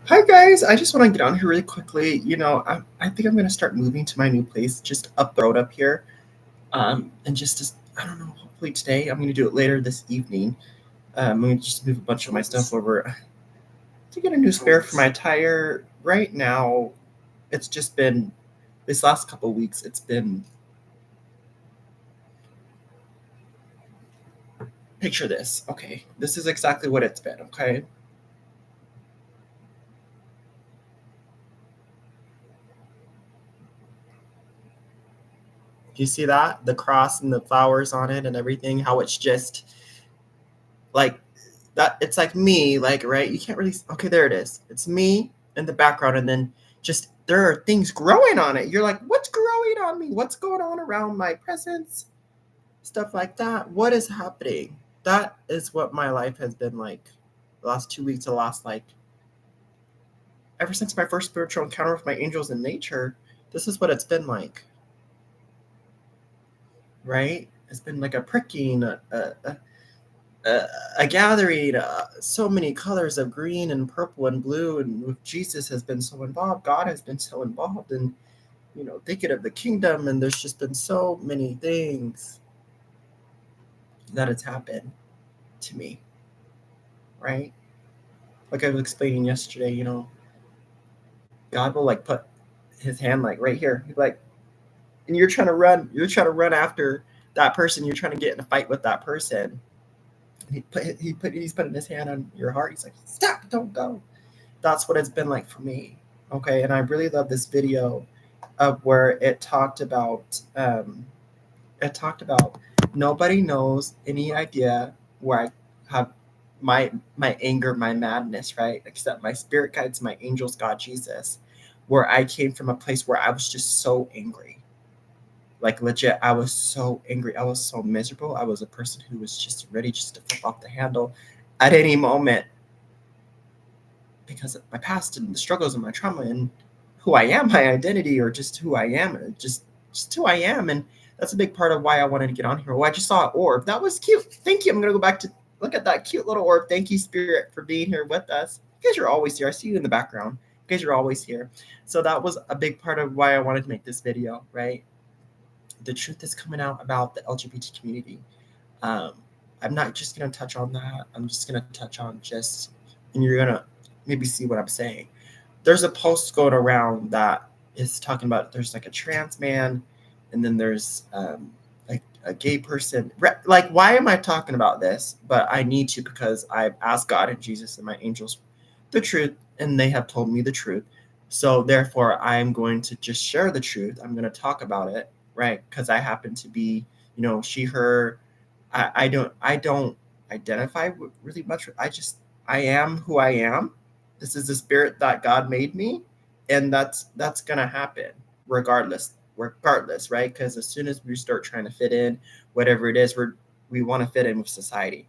Hi guys, I just want to get on here really quickly. I think I'm going to start moving to my new place just up the road up here. And I don't know, hopefully today. I'm going to do it later this evening. I'm going to just move a bunch of my stuff over to get a new spare for my tire. Right now, it's just been this last couple of weeks. It's been picture this. Okay, this is exactly what it's been. Okay, do you see that? The cross and the flowers on it and everything. How it's just like that. It's like me, like, right, you can't really, okay, there it is, it's me in the background, and then just there are things growing on it. You're like, what's growing on me? What's going on around my presence? Stuff like that. What is happening? That is what my life has been like the last 2 weeks, the last, like, ever since my first spiritual encounter with my angels in nature. This is what it's been like, right? It's been like a pricking, a gathering, so many colors of green and purple and blue, and with Jesus has been so involved, God has been so involved, and thinking of the kingdom, and there's just been so many things that has happened to me, right? Like I was explaining yesterday, God will like put his hand like right here, like, and you're trying to run after that person, you're trying to get in a fight with that person. He's putting his hand on your heart. He's like, stop, don't go. That's what it's been like for me. Okay, and I really love this video of where it talked about nobody knows any idea where I have my anger, my madness, right? Except my spirit guides, my angels, God, Jesus, where I came from a place where I was just so angry. Like legit, I was so angry. I was so miserable. I was a person who was just ready just to flip off the handle at any moment because of my past and the struggles and my trauma and who I am, my identity, or just who I am, just who I am. And that's a big part of why I wanted to get on here. Oh, I just saw an orb. That was cute. Thank you. I'm gonna go back to look at that cute little orb. Thank you, Spirit, for being here with us. You guys are always here. I see you in the background. You guys are always here. So that was a big part of why I wanted to make this video, right? The truth is coming out about the LGBT community. Um, I'm not just gonna touch on that. I'm just gonna touch on just, and you're gonna maybe see what I'm saying. There's a post going around that is talking about there's like a trans man, and then there's like a gay person. Like, why am I talking about this? But I need to because I've asked God and Jesus and my angels the truth, and they have told me the truth. So therefore, I'm going to just share the truth. I'm going to talk about it, right? Because I happen to be, she, her. I don't identify really much. I am who I am. This is the spirit that God made me, and that's gonna happen regardless, right? Because as soon as we start trying to fit in, whatever it is, we want to fit in with society.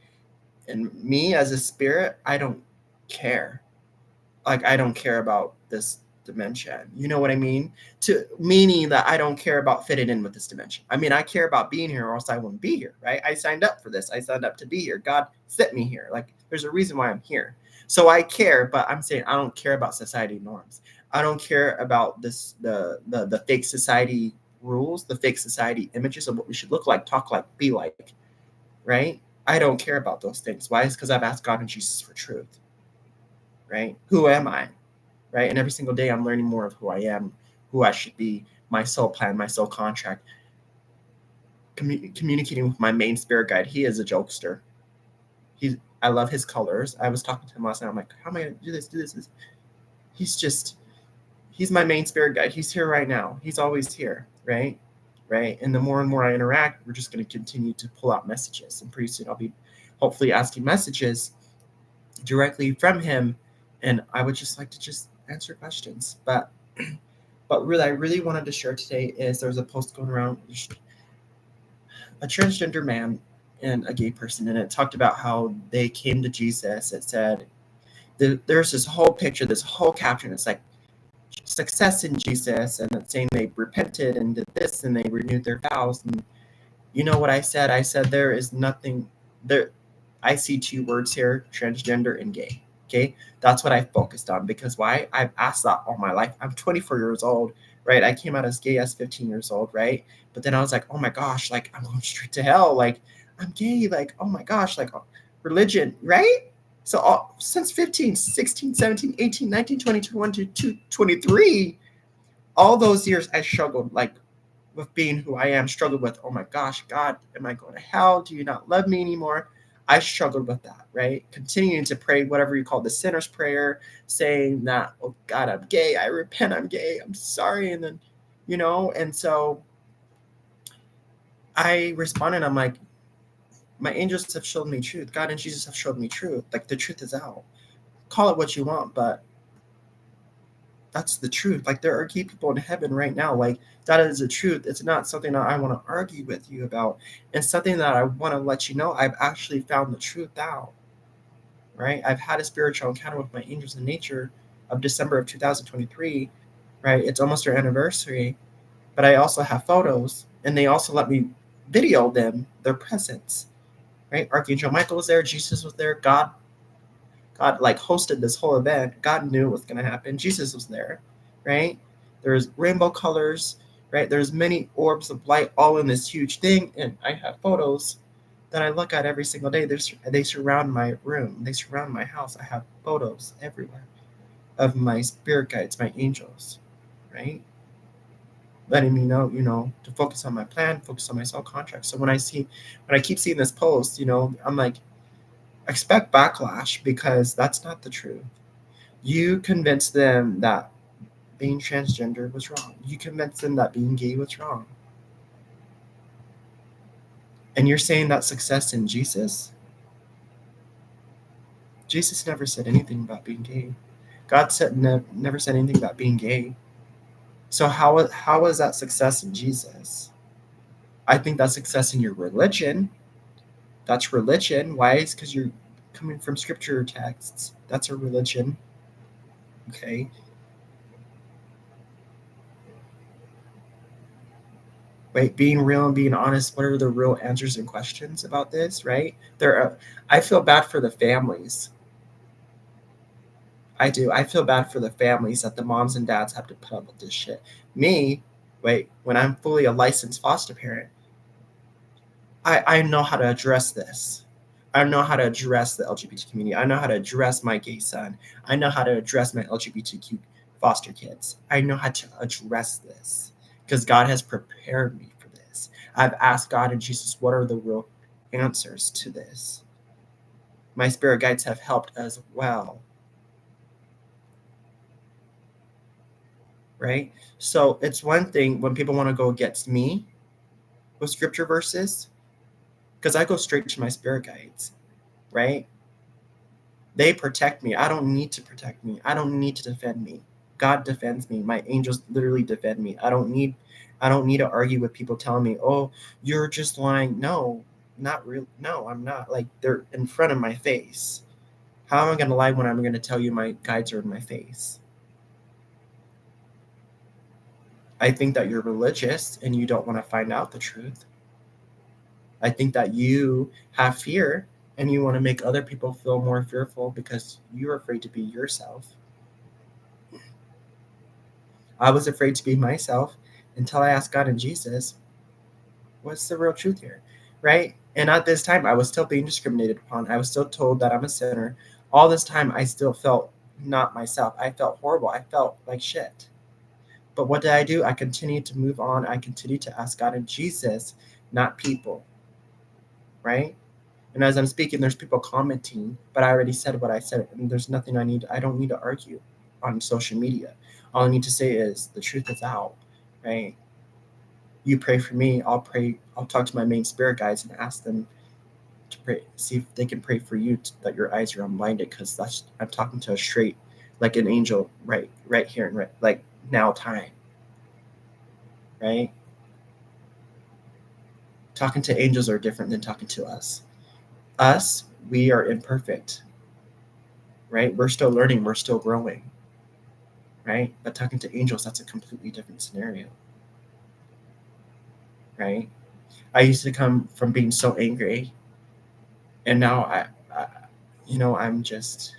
And me as a spirit, I don't care. Like, I don't care about this dimension. You know what I mean? To meaning that I don't care about fitting in with this dimension. I mean, I care about being here, or else I wouldn't be here, right? I signed up for this. I signed up to be here. God sent me here. Like, there's a reason why I'm here. So I care, but I'm saying I don't care about society norms. I don't care about the fake society rules, the fake society images of what we should look like, talk like, be like, right? I don't care about those things. Why? It's because I've asked God and Jesus for truth, right? Who am I? Right? And every single day I'm learning more of who I am, who I should be, my soul plan, my soul contract, communicating with my main spirit guide. He is a jokester. I love his colors. I was talking to him last night. I'm like, how am I going to do this? He's just, he's my main spirit guide. He's here right now. He's always here, right? Right. And the more and more I interact, we're just going to continue to pull out messages. And pretty soon I'll be hopefully asking messages directly from him. And I would just like to just answer questions. But really, I really wanted to share today is there's a post going around, a transgender man and a gay person, and it talked about how they came to Jesus. It said there's this whole picture, this whole caption. It's like success in Jesus, and it's saying they repented and did this and they renewed their vows. And you know what I said? I said there is nothing there. I see two words here: transgender and gay. Okay, that's what I focused on. Because why? I've asked that all my life. I'm 24 years old, right? I came out as gay as 15 years old, right? But then I was like, oh my gosh, like I'm going straight to hell. Like I'm gay. Like, oh my gosh, like religion, right? So since 15, 16, 17, 18, 19, 20, 21, 22, 23, all those years I struggled like with being who I am, struggled with, oh my gosh, God, am I going to hell? Do you not love me anymore? I struggled with that, right? Continuing to pray whatever you call the sinner's prayer, saying that, oh God, I'm gay. I repent, I'm gay. I'm sorry. And then, and so I responded, I'm like, my angels have showed me truth. God and Jesus have showed me truth. Like the truth is out. Call it what you want, but that's the truth. Like there are gay people in heaven right now. Like that is the truth. It's not something that I want to argue with you about. It's something that I want to let you know I've actually found the truth out. Right? I've had a spiritual encounter with my angels in nature of December of 2023. Right? It's almost their anniversary. But I also have photos, and they also let me video them, their presence. Right? Archangel Michael was there, Jesus was there, God like hosted this whole event. God knew what was going to happen. Jesus was there, right? There's rainbow colors, right? There's many orbs of light all in this huge thing. And I have photos that I look at every single day. They surround my room. They surround my house. I have photos everywhere of my spirit guides, my angels, right? Letting me know, to focus on my plan, focus on my soul contract. So when I keep seeing this post, I'm like, expect backlash because that's not the truth. You convinced them that being transgender was wrong. You convinced them that being gay was wrong. And you're saying that success in Jesus? Jesus never said anything about being gay. God said never said anything about being gay. So how is that success in Jesus? I think that's success in your religion. That's religion. Why? It's because you're coming from scripture texts. That's a religion. Okay. Right, being real and being honest, what are the real answers and questions about this, right? I feel bad for the families. I do. I feel bad for the families that the moms and dads have to put up with this shit. Me, wait, when I'm fully a licensed foster parent, I know how to address this. I know how to address the LGBT community. I know how to address my gay son. I know how to address my LGBTQ foster kids. I know how to address this because God has prepared me for this. I've asked God and Jesus, what are the real answers to this? My spirit guides have helped as well. Right? So it's one thing when people want to go against me with scripture verses, because I go straight to my spirit guides, right? They protect me. I don't need to protect me. I don't need to defend me. God defends me. My angels literally defend me. I don't need to argue with people telling me, "Oh, you're just lying." No, not real. No, I'm not. Like they're in front of my face. How am I going to lie when I'm going to tell you my guides are in my face? I think that you're religious and you don't want to find out the truth. I think that you have fear and you want to make other people feel more fearful because you're afraid to be yourself. I was afraid to be myself until I asked God and Jesus, what's the real truth here? Right? And at this time, I was still being discriminated upon. I was still told that I'm a sinner. All this time, I still felt not myself. I felt horrible. I felt like shit. But what did I do? I continued to move on. I continued to ask God and Jesus, not people. Right? And as I'm speaking, there's people commenting, but I already said what I said. And there's nothing I don't need to argue on social media. All I need to say is the truth is out, right? You pray for me, I'll talk to my main spirit guides and ask them to pray, see if they can pray for you that your eyes are unblinded, because I'm talking to a straight, like an angel, right here and right, like now time, right? Talking to angels are different than talking to us. Us, we are imperfect, right? We're still learning, we're still growing, right? But talking to angels, that's a completely different scenario, right? I used to come from being so angry, and now I'm just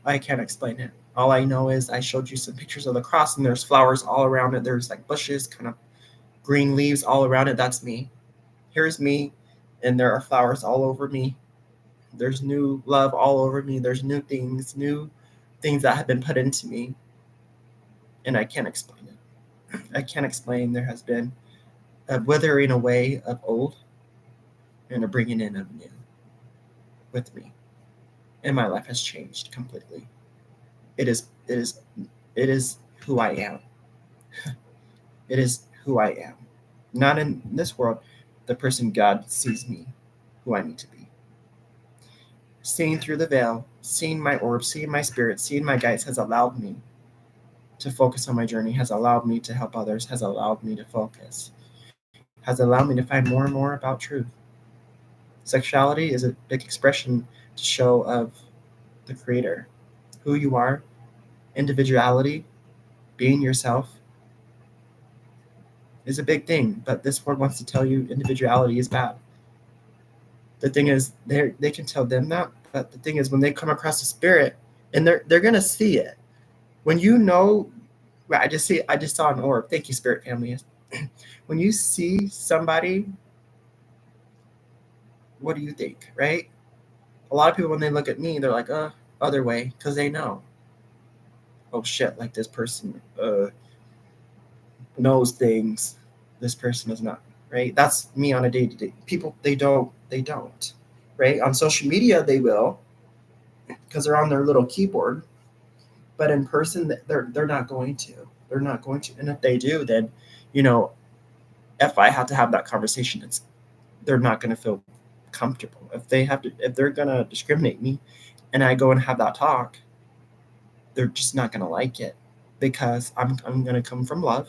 I can't explain it. All I know is I showed you some pictures of the cross, and there's flowers all around it. There's like bushes, kind of green leaves all around it. That's me. Here's me, and there are flowers all over me. There's new love all over me. There's new things that have been put into me, and I can't explain it. I can't explain. There has been a withering away of old and a bringing in of new with me, and my life has changed completely. It is it is it is who I am. It is who I am. Not in this world, the person God sees me, who I need to be. Seeing through the veil, seeing my orb, seeing my spirit, seeing my guides has allowed me to focus on my journey, has allowed me to help others, has allowed me to focus, has allowed me to find more and more about truth. Sexuality is a big expression to show of the Creator, who you are, individuality, being yourself is a big thing, but this world wants to tell you individuality is bad. The thing is, they can tell them that, but the thing is, when they come across the spirit, and they're gonna see it. When you know, well, I just saw an orb. Thank you, spirit family. When you see somebody, what do you think, right? A lot of people, when they look at me, they're like, other way, because they know. Oh shit, like this person knows things. This person is not, right? That's me on a day-to-day. People, they don't, right? On social media, they will, because they're on their little keyboard, but in person, they're not going to. They're not going to. And if they do, then, you know, if I have to have that conversation, they're not going to feel comfortable. If they're going to discriminate me, and I go and have that talk, they're just not going to like it, because I'm going to come from love.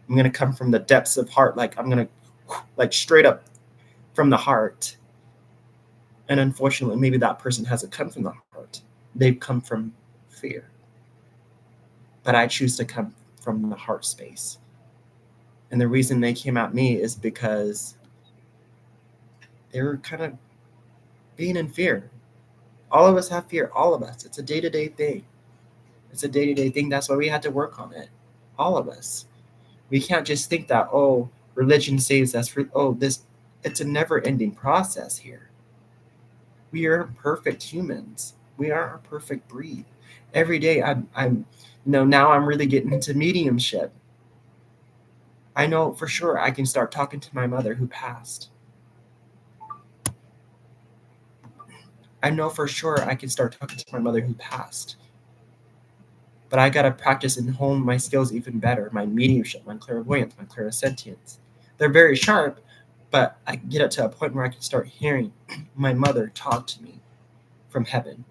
I'm going to come from the depths of heart. Like, I'm going to, like, straight up from the heart. And unfortunately, maybe that person hasn't come from the heart. They've come from fear. But I choose to come from the heart space. And the reason they came at me is because they were kind of being in fear. All of us have fear. All of us. It's a day-to-day thing. It's a day-to-day thing. That's why we had to work on it. All of us. We can't just think that, oh, religion saves us. It's a never-ending process here. We are perfect humans. We are a perfect breed. Every day I'm now I'm really getting into mediumship. I know for sure I can start talking to my mother who passed. I know for sure I can start talking to my mother who passed. But I gotta practice and hone my skills even better. My mediumship, my clairvoyance, my clairsentience. They're very sharp, but I get it to a point where I can start hearing my mother talk to me from heaven.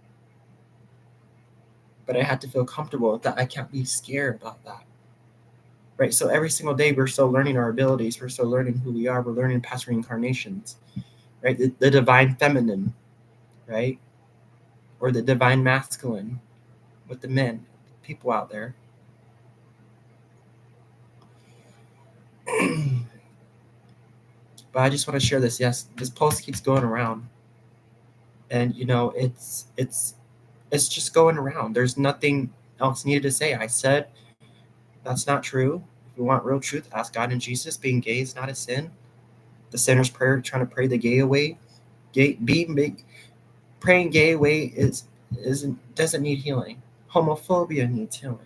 But I have to feel comfortable with that. I can't be scared about that. Right? So every single day we're still learning our abilities. We're still learning who we are. We're learning past reincarnations. Right? The divine feminine, right? Or the divine masculine with the men, people out there. But I just want to share this. Yes, this post keeps going around, and it's just going around. There's nothing else needed to say. I said that's not true. If you want real truth, ask God and Jesus. Being gay is not a sin. The sinner's prayer, trying to pray the gay away, praying gay away doesn't need healing. Homophobia needs healing.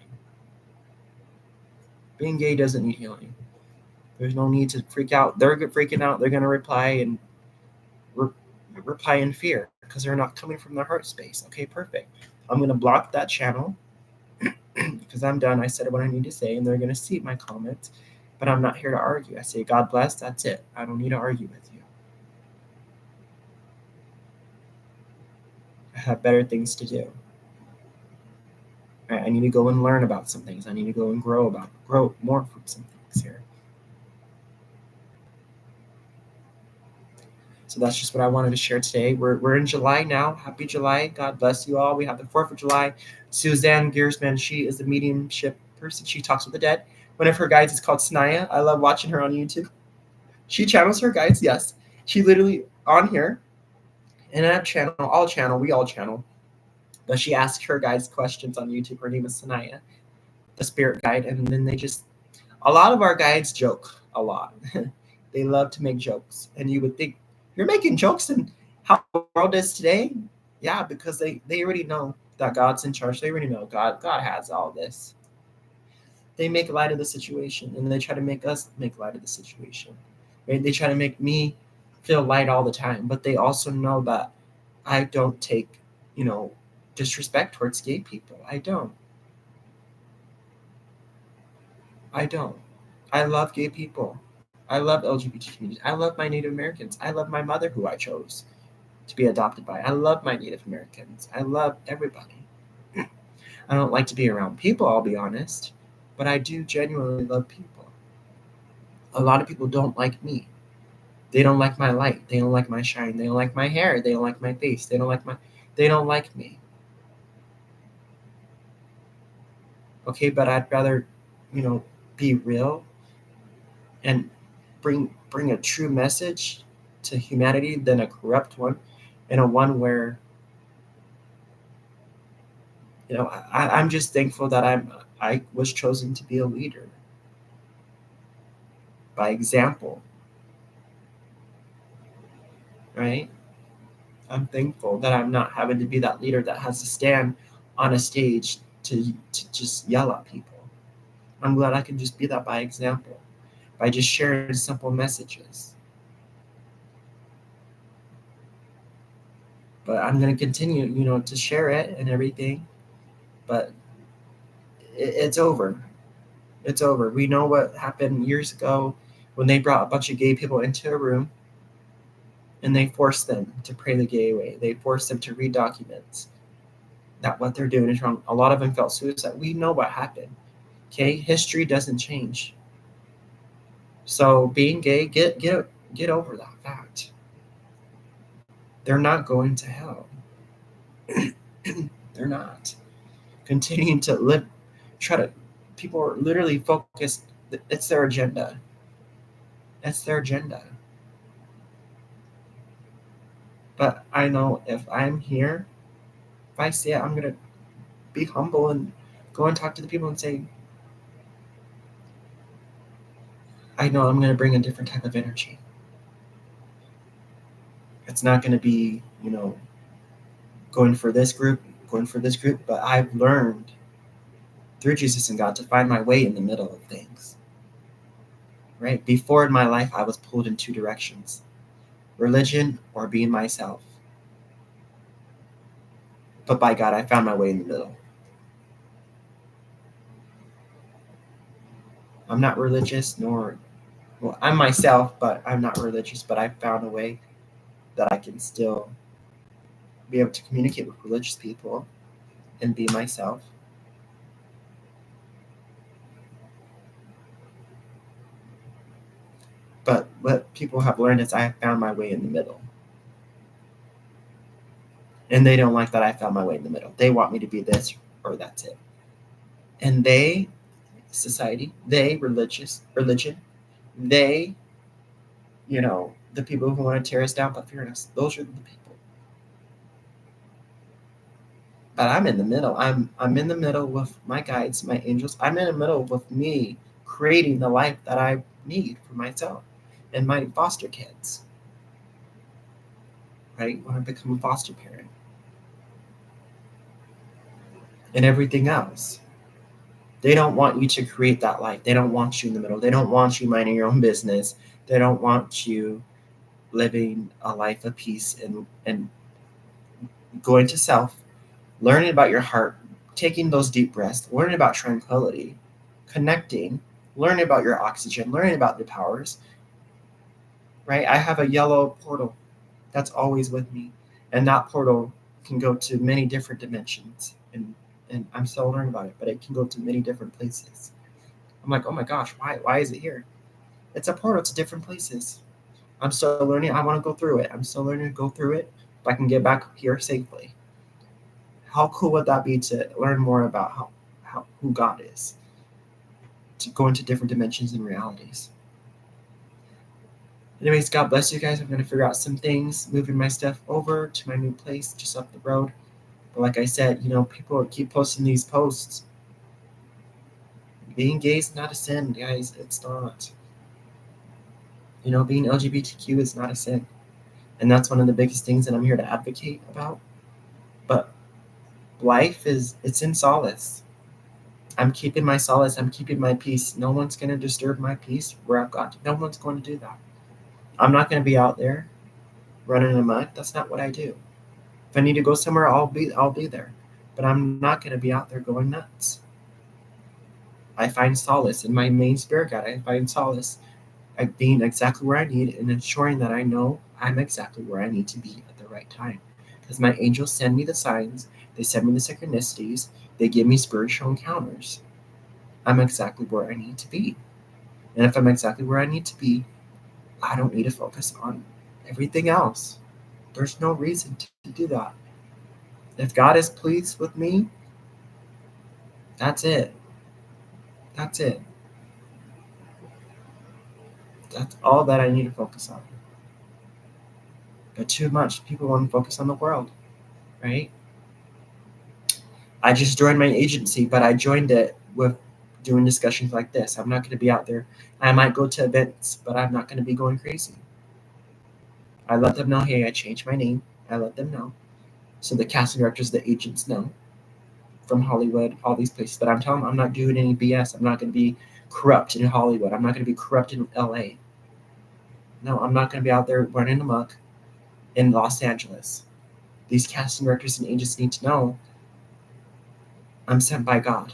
Being gay doesn't need healing. There's no need to freak out. They're freaking out. They're going to reply and reply in fear because they're not coming from their heart space. Okay, perfect. I'm going to block that channel because I'm done. I said what I need to say, and they're going to see my comments, but I'm not here to argue. I say, God bless. That's it. I don't need to argue with you. I have better things to do. I need to go and learn about some things. I need to go and grow more from some things here. So that's just what I wanted to share today. We're in July now. Happy July. God bless you all. We have the 4th of July. Suzanne Giersman, she is the mediumship person. She talks with the dead. One of her guides is called Snaya. I love watching her on YouTube. She channels her guides, yes. She literally, on here, in that channel, we all channel. But she asked her guides questions on YouTube. Her name is Sanaya, the spirit guide. And then a lot of our guides joke a lot. They love to make jokes. And you would think, you're making jokes in how the world is today? Yeah, because they already know that God's in charge. They already know God has all this. They make light of the situation, and they try to make us make light of the situation. Right? They try to make me feel light all the time, but they also know that I don't take, disrespect towards gay people. I don't. I love gay people. I love LGBT communities. I love my Native Americans. I love my mother, who I chose to be adopted by. I love my Native Americans. I love everybody. I don't like to be around people, I'll be honest, but I do genuinely love people. A lot of people don't like me. They don't like my light. They don't like my shine. They don't like my hair. They don't like my face. They don't like me. Okay, but I'd rather, be real and bring a true message to humanity than a corrupt one, and a one where, I'm just thankful that I was chosen to be a leader by example, right? I'm thankful that I'm not having to be that leader that has to stand on a stage to just yell at people. I'm glad I can just be that by example, by just sharing simple messages. But I'm going to continue, to share it and everything. But it's over. It's over. We know what happened years ago when they brought a bunch of gay people into a room and they forced them to pray the gay way. They forced them to read documents that what they're doing is wrong. A lot of them felt suicide. We know what happened. Okay, history doesn't change. So being gay, get over that fact. They're not going to hell. They're not. Continuing to live, people are literally focused. It's their agenda. That's their agenda. But I know if I'm here, if I see it, I'm going to be humble and go and talk to the people and say, I know I'm going to bring a different type of energy. It's not going to be, going for this group, but I've learned through Jesus and God to find my way in the middle of things. Right? Before in my life, I was pulled in two directions: religion or being myself. But by God, I found my way in the middle. I'm not religious, I'm myself, but I'm not religious, but I found a way that I can still be able to communicate with religious people and be myself. But what people have learned is I have found my way in the middle. And they don't like that I found my way in the middle. They want me to be this or that's it. And society, religion, they, the people who want to tear us down but fear us, those are the people. But I'm in the middle. I'm in the middle with my guides, my angels. I'm in the middle with me creating the life that I need for myself and my foster kids. Right? When I become a foster parent. And everything else. They don't want you to create that life. They don't want you in the middle. They don't want you minding your own business. They don't want you living a life of peace and going to self, learning about your heart, taking those deep breaths, learning about tranquility, connecting, learning about your oxygen, learning about the powers. Right? I have a yellow portal that's always with me. And that portal can go to many different dimensions. And I'm still learning about it, but it can go to many different places. I'm like, oh my gosh, why is it here? It's a portal to different places. I'm still learning. I want to go through it. I'm still learning to go through it if I can get back here safely. How cool would that be to learn more about who God is? To go into different dimensions and realities. Anyways, God bless you guys. I'm going to figure out some things, moving my stuff over to my new place just up the road. But like I said, people keep posting these posts. Being gay is not a sin, guys. It's not. Being LGBTQ is not a sin. And that's one of the biggest things that I'm here to advocate about. But life it's in solace. I'm keeping my solace. I'm keeping my peace. No one's going to disturb my peace where I've got to. No one's going to do that. I'm not going to be out there running amok. That's not what I do. If I need to go somewhere, I'll be there. But I'm not going to be out there going nuts. I find solace in my main spirit guide. I find solace at being exactly where I need and ensuring that I know I'm exactly where I need to be at the right time. Because my angels send me the signs, they send me the synchronicities, they give me spiritual encounters. I'm exactly where I need to be. And if I'm exactly where I need to be, I don't need to focus on everything else. There's no reason to do that. If God is pleased with me, that's it. That's it. That's all that I need to focus on. But too much people want to focus on the world, right? I just joined my agency, but I joined it with doing discussions like this. I'm not going to be out there. I might go to events, but I'm not going to be going crazy. I let them know, hey, I changed my name. I let them know. So the casting directors, the agents know from Hollywood, all these places. But I'm telling them I'm not doing any BS. I'm not going to be corrupt in Hollywood. I'm not going to be corrupt in LA. No, I'm not going to be out there running amok in Los Angeles. These casting directors and agents need to know I'm sent by God.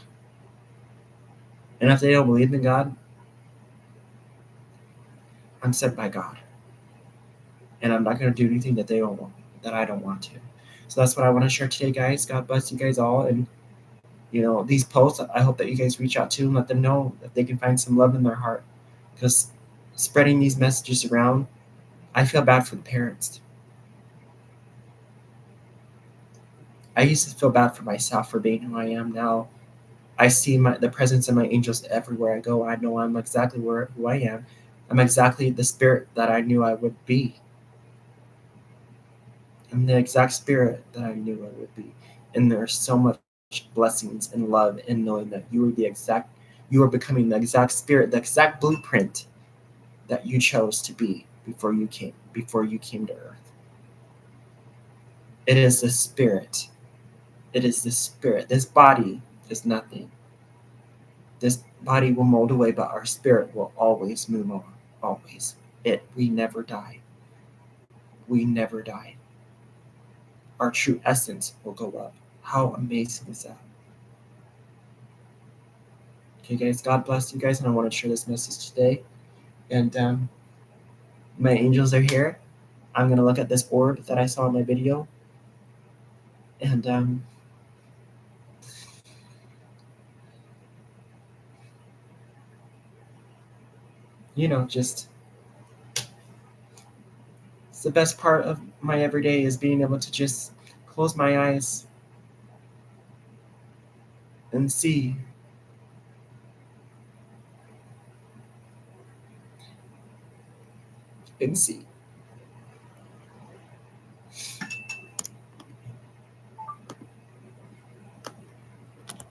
And if they don't believe in God, I'm sent by God. And I'm not going to do anything that I don't want to. So that's what I want to share today, guys. God bless you guys all. And these posts, I hope that you guys reach out to and let them know that they can find some love in their heart. Because spreading these messages around, I feel bad for the parents. I used to feel bad for myself for being who I am. Now I see the presence of my angels everywhere I go. I know I'm exactly who I am. I'm exactly the spirit that I knew I would be. I'm the exact spirit that I knew I would be. And there's so much blessings and love in knowing that you are becoming the exact spirit, the exact blueprint that you chose to be before you came to earth. It is the spirit. It is the spirit. This body is nothing. This body will mold away, but our spirit will always move on. Always. We never die. We never die. Our true essence will go up. How amazing is that? Okay, guys, God bless you guys, and I want to share this message today. And my angels are here. I'm going to look at this orb that I saw in my video. And just it's the best part of my everyday is being able to just close my eyes and see. And see.